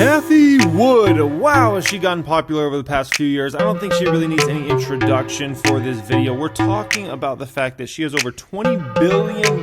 Cathie Wood. Wow, has she gotten popular over the past few years? I don't think she really needs any introduction for this video. We're talking about the fact that she has over $20 billion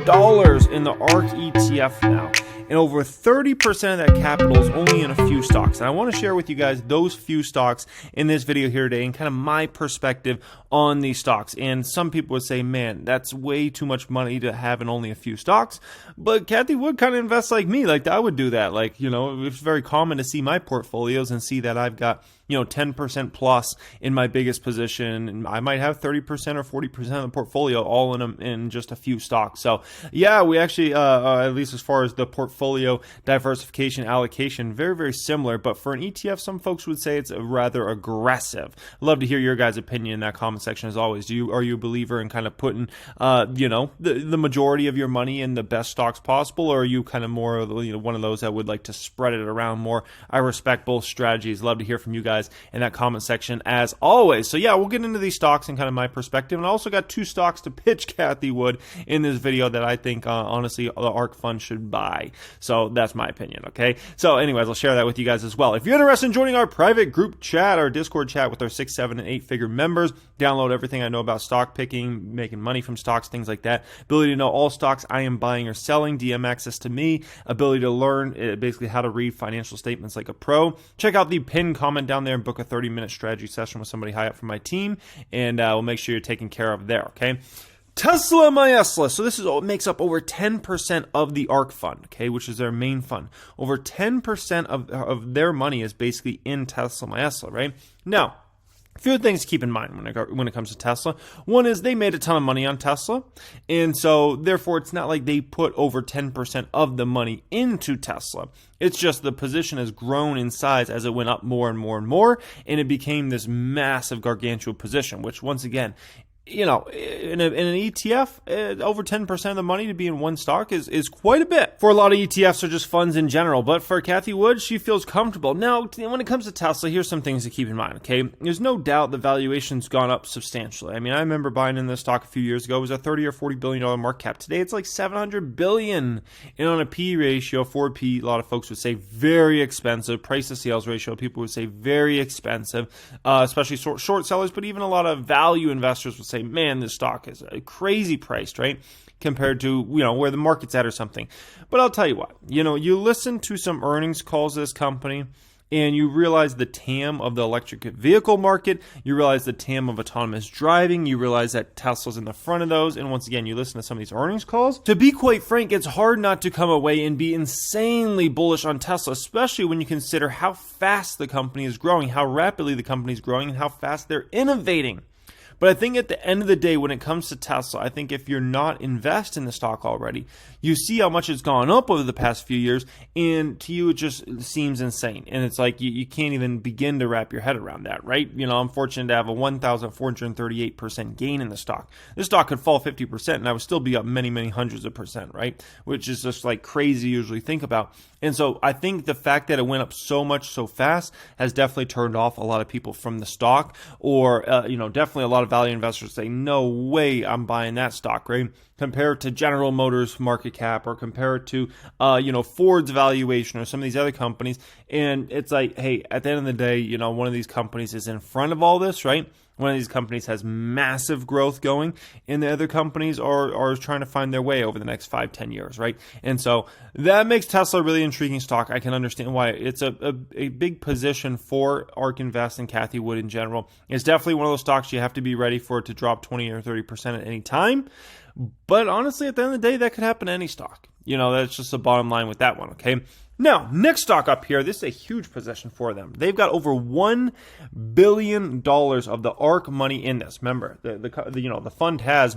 in the ARK ETF now. And over 30% of that capital is only in a few stocks. And I want to share with you guys those few stocks in this video here today and kind of my perspective on these stocks. And some people would say, man, that's way too much money to have in only a few stocks. But Cathie Wood kind of invests like me. Like I would do that. Like, you know, it's very common to see my portfolios and see that I've got, 10% plus in my biggest position. And I might have 30% or 40% of the portfolio all in just a few stocks. So yeah, we actually, at least as far as the portfolio diversification allocation, very, very similar. But for an ETF, some folks would say it's rather aggressive. I'd love to hear your guys' opinion in that comment section as always. Are you a believer in kind of putting, the majority of your money in the best stocks possible? Or are you kind of more, one of those that would like to spread it around more? I respect both strategies. Love to hear from you guys in that comment section as always. So yeah, we'll get into these stocks and kind of my perspective. And I also got two stocks to pitch Cathie Wood in this video that I think, honestly, the ARK fund should buy. So that's my opinion, okay? So anyways, I'll share that with you guys as well. If you're interested in joining our private group chat, our Discord chat with our 6, 7, and 8-figure members, download everything I know about stock picking, making money from stocks, things like that. Ability to know all stocks I am buying or selling, DM access to me, ability to learn basically how to read financial statements like a pro. Check out the pinned comment down there and book a 30-minute strategy session with somebody high up from my team, and we'll make sure you're taken care of there, okay? Tesla Maesla. So this makes up over 10% of the ARK fund, okay, which is their main fund. Over 10% of their money is basically in Tesla Maesla, right? Now, a few things to keep in mind when it comes to Tesla. One is they made a ton of money on Tesla, and so therefore it's not like they put over 10% of the money into Tesla. It's just the position has grown in size as it went up more and more and more, and it became this massive gargantuan position, which once again, in an ETF, over 10% of the money to be in one stock is quite a bit. For a lot of ETFs or just funds in general, but for Cathie Wood, she feels comfortable. Now, when it comes to Tesla, here's some things to keep in mind, okay? There's no doubt the valuation's gone up substantially. I mean, I remember buying in this stock a few years ago. It was a $30 or $40 billion market cap. Today, it's like $700 billion. And on a P ratio, forward P, a lot of folks would say very expensive. Price to sales ratio, people would say very expensive, especially short sellers, but even a lot of value investors would say, man, this stock is crazy priced, right? Compared to, where the market's at or something. But I'll tell you what, you listen to some earnings calls of this company and you realize the TAM of the electric vehicle market, you realize the TAM of autonomous driving, you realize that Tesla's in the front of those, and once again, you listen to some of these earnings calls. To be quite frank, it's hard not to come away and be insanely bullish on Tesla, especially when you consider how fast the company is growing, how rapidly the company is growing, and how fast they're innovating. But I think at the end of the day, when it comes to Tesla, I think if you're not invested in the stock already, you see how much it's gone up over the past few years, and to you, it just seems insane. And it's like you can't even begin to wrap your head around that, right? I'm fortunate to have a 1,438% gain in the stock. This stock could fall 50%, and I would still be up many, many hundreds of percent, right? Which is just like crazy to usually think about. And so I think the fact that it went up so much so fast has definitely turned off a lot of people from the stock, or, definitely a lot of value investors say, no way I'm buying that stock, right? Compare it to General Motors market cap, or compare it to, Ford's valuation or some of these other companies. And it's like, hey, at the end of the day, one of these companies is in front of all this, right? One of these companies has massive growth going, and the other companies are trying to find their way over the next 5-10 years, right? And so that makes Tesla a really intriguing stock. I can understand why it's a big position for ARK Invest and Cathie Wood in general. It's definitely one of those stocks you have to be ready for it to drop 20 or 30% at any time. But honestly, at the end of the day, that could happen to any stock. That's just the bottom line with that one, okay? Now, next stock up here, this is a huge position for them. They've got over $1 billion of the ARK money in this. Remember, the fund has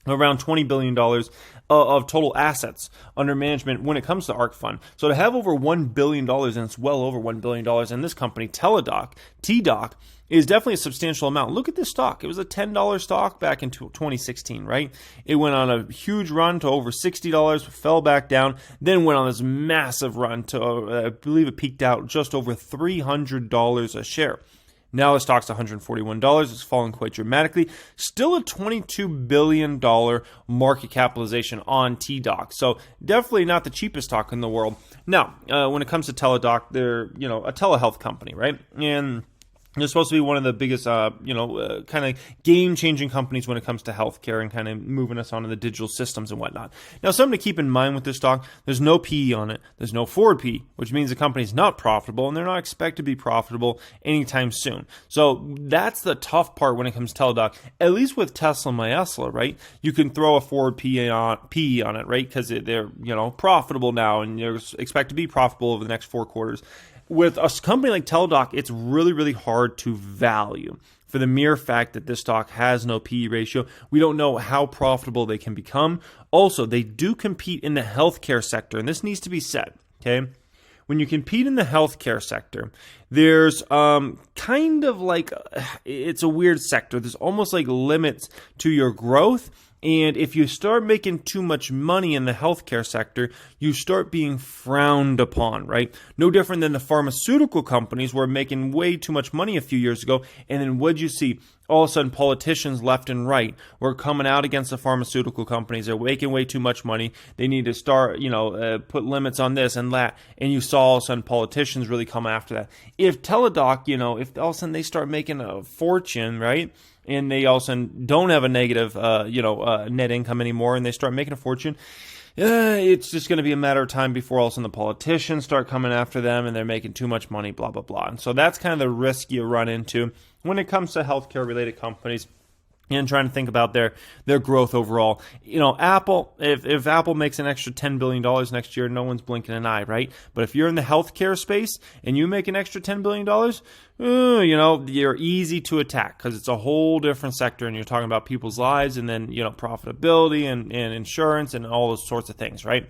around $20 billion of total assets under management when it comes to ARK fund. So to have over $1 billion, and it's well over $1 billion in this company, Teledoc, TDoc, is definitely a substantial amount. Look at this stock. It was a $10 stock back in 2016, right? It went on a huge run to over $60, fell back down, then went on this massive run to, I believe it peaked out just over $300 a share. Now the stock's $141. It's fallen quite dramatically. Still a $22 billion market capitalization on Teledoc. So definitely not the cheapest stock in the world. Now, when it comes to Teledoc, they're, a telehealth company, right? And they're supposed to be one of the biggest, kind of game-changing companies when it comes to healthcare and kind of moving us onto the digital systems and whatnot. Now, something to keep in mind with this stock, there's no PE on it. There's no forward PE, which means the company's not profitable, and they're not expected to be profitable anytime soon. So that's the tough part when it comes to Teledoc. At least with Tesla and Tesla, right? You can throw a forward PE on it, right? Because they're, profitable now, and they're expected to be profitable over the next 4 quarters. With a company like Teledoc, it's really, really hard to value for the mere fact that this stock has no PE ratio. We don't know how profitable they can become. Also, they do compete in the healthcare sector, and this needs to be said, okay? When you compete in the healthcare sector, there's kind of like, it's a weird sector. There's almost like limits to your growth. And if you start making too much money in the healthcare sector, you start being frowned upon, right? No different than the pharmaceutical companies were making way too much money a few years ago. And then what'd you see? All of a sudden, politicians left and right were coming out against the pharmaceutical companies. They're making way too much money. They need to start, put limits on this and that. And you saw all of a sudden politicians really come after that. If Teledoc, if all of a sudden they start making a fortune, right? And they all of a sudden don't have a negative, net income anymore, and they start making a fortune, it's just going to be a matter of time before all of a sudden the politicians start coming after them, and they're making too much money, blah, blah, blah. And so that's kind of the risk you run into when it comes to healthcare-related companies and trying to think about their growth overall. Apple, if Apple makes an extra $10 billion next year, no one's blinking an eye, right? But if you're in the healthcare space and you make an extra $10 billion, you're easy to attack because it's a whole different sector, and you're talking about people's lives and then, profitability and insurance and all those sorts of things, right?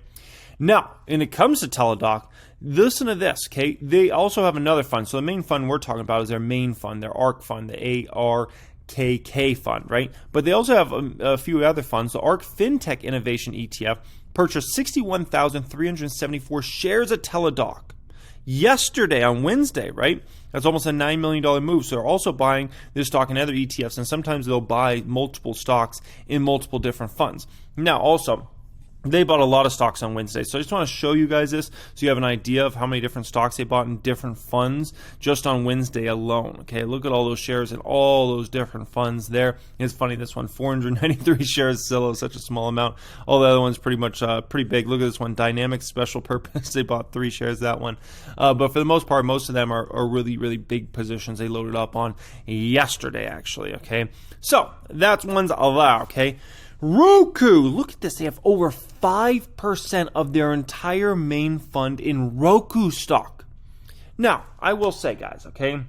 Now, when it comes to Teledoc, listen to this, okay? They also have another fund. So the main fund we're talking about is their main fund, their ARK fund, the ARKK fund, right? But they also have a few other funds. The ARK FinTech Innovation ETF purchased 61,374 shares of Teledoc yesterday on Wednesday, right? That's almost a $9 million move. So they're also buying this stock and other ETFs, and sometimes they'll buy multiple stocks in multiple different funds. Now, also, they bought a lot of stocks on Wednesday. So I just want to show you guys this so you have an idea of how many different stocks they bought in different funds just on Wednesday alone. Okay, look at all those shares in all those different funds there. It's funny, this one, 493 shares, still such a small amount. All the other ones pretty much pretty big. Look at this one, Dynamic Special Purpose. They bought 3 shares, that one. But for the most part, most of them are really, really big positions they loaded up on yesterday, actually. Okay, so that's one's allowed, okay? Roku, look at this. They have over 5% of their entire main fund in Roku stock. Now, I will say, guys, okay,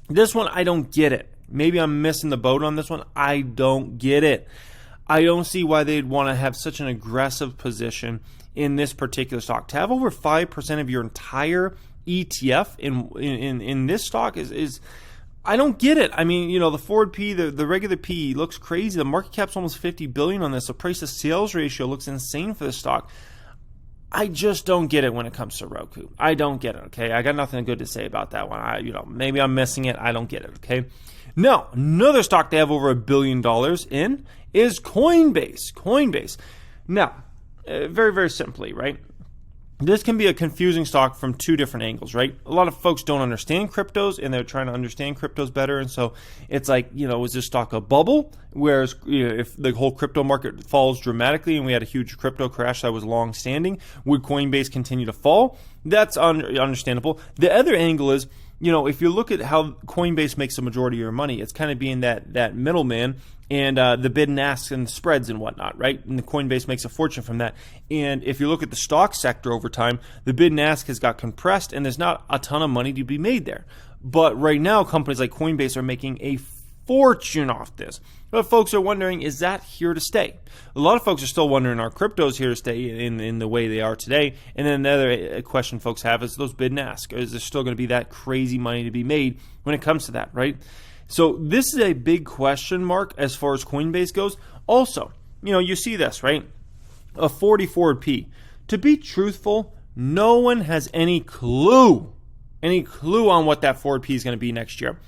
this one, I don't get it. Maybe I'm missing the boat on this one. I don't get it. I don't see why they'd want to have such an aggressive position in this particular stock. To have over 5% of your entire ETF in this stock is I don't get it. I mean, the forward P, the regular P looks crazy. The market cap's almost $50 billion on this. The price to sales ratio looks insane for this stock. I just don't get it when it comes to Roku. I don't get it, okay? I got nothing good to say about that one. Maybe I'm missing it. I don't get it, okay? Now, another stock they have over $1 billion in is Coinbase. Coinbase. Now, very, very simply, right? This can be a confusing stock from 2 different angles, right? A lot of folks don't understand cryptos, and they're trying to understand cryptos better. And so it's like, is this stock a bubble? Whereas if the whole crypto market falls dramatically and we had a huge crypto crash that was long-standing, would Coinbase continue to fall? That's understandable. The other angle is, if you look at how Coinbase makes the majority of your money, it's kind of being that middleman and the bid and ask and the spreads and whatnot, right? And the Coinbase makes a fortune from that. And if you look at the stock sector over time, the bid and ask has got compressed, and there's not a ton of money to be made there. But right now, companies like Coinbase are making a fortune off this. But folks are wondering, is that here to stay? A lot of folks are still wondering, are cryptos here to stay in the way they are today? And then the other question folks have is those bid and ask. Is there still going to be that crazy money to be made when it comes to that, right? So this is a big question mark as far as Coinbase goes. Also, you see this, right? A 40 forward P. To be truthful, no one has any clue on what that forward P is going to be next year.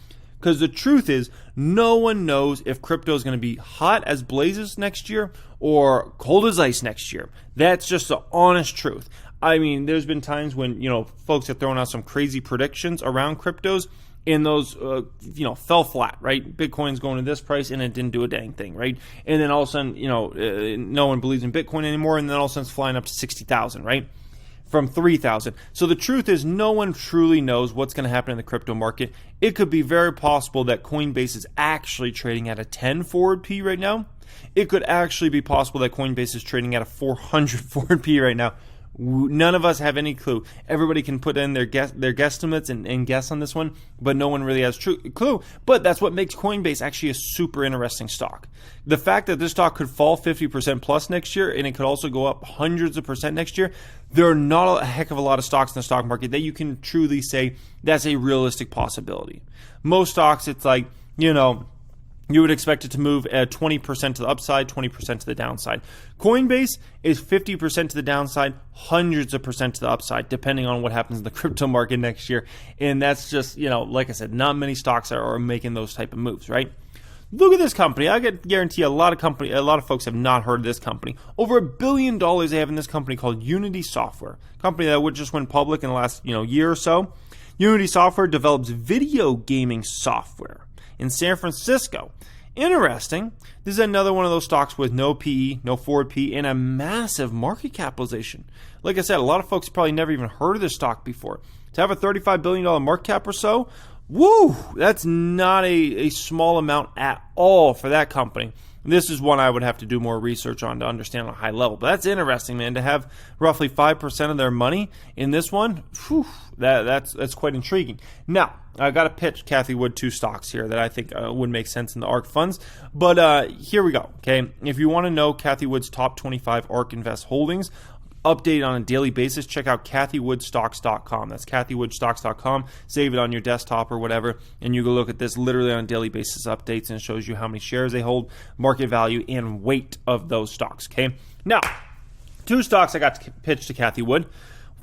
Because the truth is, no one knows if crypto is going to be hot as blazes next year or cold as ice next year. That's just the honest truth. I mean, there's been times when, folks have thrown out some crazy predictions around cryptos, and those, fell flat, right? Bitcoin's going to this price, and it didn't do a dang thing, right? And then all of a sudden, no one believes in Bitcoin anymore, and then all of a sudden it's flying up to 60,000, right? From 3,000. So the truth is, no one truly knows what's going to happen in the crypto market. It could be very possible that Coinbase is actually trading at a 10 forward P right now. It could actually be possible that Coinbase is trading at a 400 forward P right now. None of us have any clue. Everybody can put in their guesstimates and guess on this one, but no one really has clue. But that's what makes Coinbase actually a super interesting stock. The fact that this stock could fall 50% plus next year, and it could also go up hundreds of percent next year, there are not a heck of a lot of stocks in the stock market that you can truly say that's a realistic possibility. Most stocks, it's like, you would expect it to move at 20% to the upside, 20% to the downside. Coinbase is 50% to the downside, hundreds of percent to the upside, depending on what happens in the crypto market next year. And that's just, like I said, not many stocks are making those type of moves, right? Look at this company. I guarantee a lot of folks have not heard of this company. Over $1 billion they have in this company called Unity Software, a company that just went public in the last year or so. Unity Software develops video gaming software in San Francisco. Interesting. This is another one of those stocks with no PE, no forward PE, and a massive market capitalization. Like I said, a lot of folks probably never even heard of this stock before. To have a $35 billion market cap or so, woo, that's not a small amount at all for that company. This is one I would have to do more research on to understand on a high level. But that's interesting, man, to have roughly 5% of their money in this one. Whew, that's quite intriguing. Now, I got to pitch Cathie Wood 2 stocks here that I think would make sense in the ARK funds. But here we go, okay? If you want to know Cathie Wood's top 25 ARK Invest holdings, update on a daily basis, check out CathieWoodStocks.com. That's CathieWoodStocks.com. Save it on your desktop or whatever, and you can look at this literally on a daily basis updates, and it shows you how many shares they hold, market value, and weight of those stocks, okay? Now, 2 stocks I got to pitch to Cathie Wood.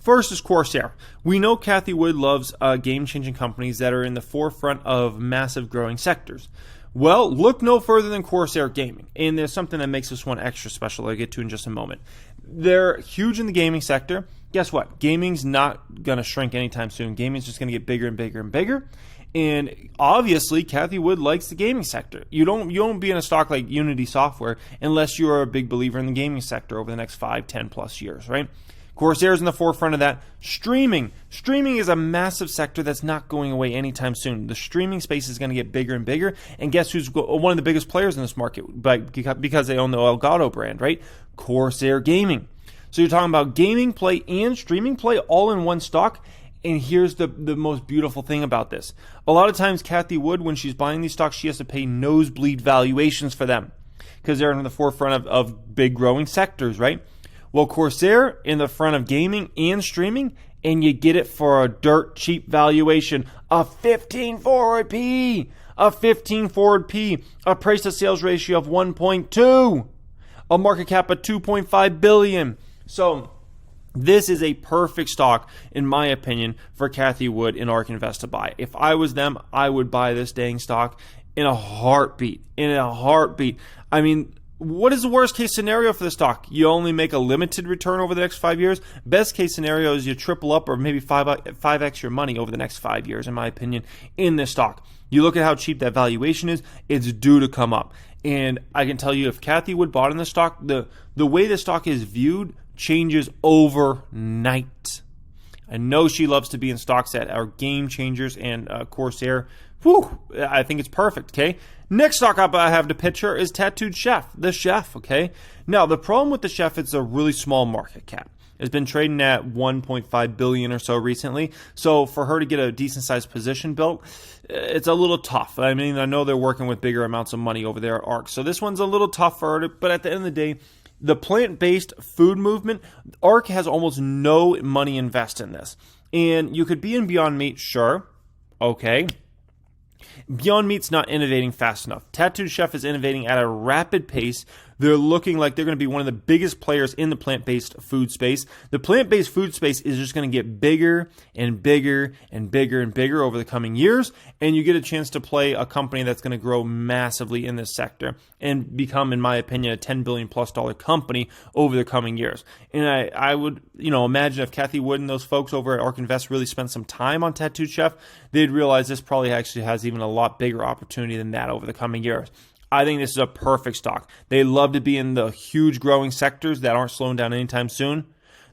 First is Corsair. We know Cathie Wood loves game-changing companies that are in the forefront of massive growing sectors. Well, look no further than Corsair Gaming, and there's something that makes this one extra special I'll get to in just a moment. They're huge in the gaming sector. Guess what? Gaming's not going to shrink anytime soon. Gaming's just going to get bigger and bigger and bigger. And obviously, Cathie Wood likes the gaming sector. You don't be in a stock like Unity Software unless you are a big believer in the gaming sector over the next 5, 10 plus years, right? Corsair's in the forefront of that. Streaming is a massive sector that's not going away anytime soon. The streaming space is going to get bigger and bigger. And guess who's one of the biggest players in this market? Because they own the Elgato brand, right? Corsair Gaming. So you're talking about gaming play and streaming play all in one stock. And here's the most beautiful thing about this. A lot of times Cathie Wood, when she's buying these stocks, she has to pay nosebleed valuations for them because they're in the forefront of big growing sectors, right? Well, Corsair in the front of gaming and streaming, and you get it for a dirt cheap valuation, a 15 forward P, a price to sales ratio of 1.2, a market cap of 2.5 billion. So this is a perfect stock, in my opinion, for Cathie Wood and ARK Invest to buy. If I was them, I would buy this dang stock in a heartbeat. I mean, what is the worst case scenario for the stock? You only make a limited return over the next 5 years. Best case scenario is you triple up or maybe 5x your money over the next 5 years, in my opinion, in this stock. You look at how cheap that valuation is, it's due to come up. And I can tell you, if Cathie Wood bought in the stock, the way the stock is viewed changes overnight. I know she loves to be in stocks that are game changers, and Corsair, I think it's perfect, okay? Next stock up I have to pitch her is Tattooed Chef, the chef, okay? Now, the problem with the chef, it's a really small market cap. It's been trading at $1.5 billion or so recently. So for her to get a decent sized position built, it's a little tough. I mean, I know they're working with bigger amounts of money over there at ARK. So this one's a little tough for her, but at the end of the day, the plant-based food movement, ARK has almost no money invest in this. And you could be in Beyond Meat, sure, okay. Beyond Meat's not innovating fast enough. Tattooed Chef is innovating at a rapid pace They're looking like they're going to be one of the biggest players in the plant-based food space. The plant-based food space is just going to get bigger and bigger and bigger and bigger over the coming years, and you get a chance to play a company that's going to grow massively in this sector and become, in my opinion, a $10 billion plus company over the coming years. And I would, imagine if Cathie Wood and those folks over at Ark Invest really spent some time on Tattooed Chef, they'd realize this probably actually has even a lot bigger opportunity than that over the coming years. I think this is a perfect stock. They love to be in the huge growing sectors that aren't slowing down anytime soon.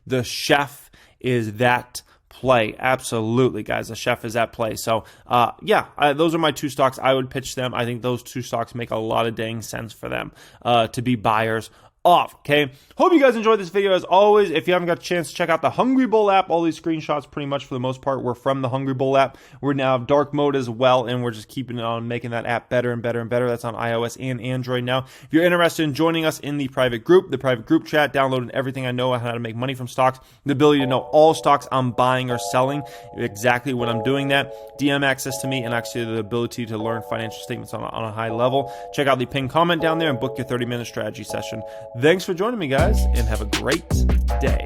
The chef is that play. Absolutely, guys. The chef is at play. So, those are my two stocks. I would pitch them. I think those two stocks make a lot of dang sense for them to be buyers off. Okay. Hope you guys enjoyed this video. As always, if you haven't got a chance to check out the Hungry Bowl app, all these screenshots pretty much for the most part were from the Hungry Bowl app. We're now dark mode as well, and we're just keeping it on, making that app better and better and better. That's on iOS and Android now. If you're interested in joining us in the private group chat, downloading everything I know on how to make money from stocks, the ability to know all stocks I'm buying or selling, exactly when I'm doing that, DM access to me, and actually the ability to learn financial statements on a high level. Check out the pinned comment down there and book your 30-minute strategy session. Thanks for joining me, guys, and have a great day.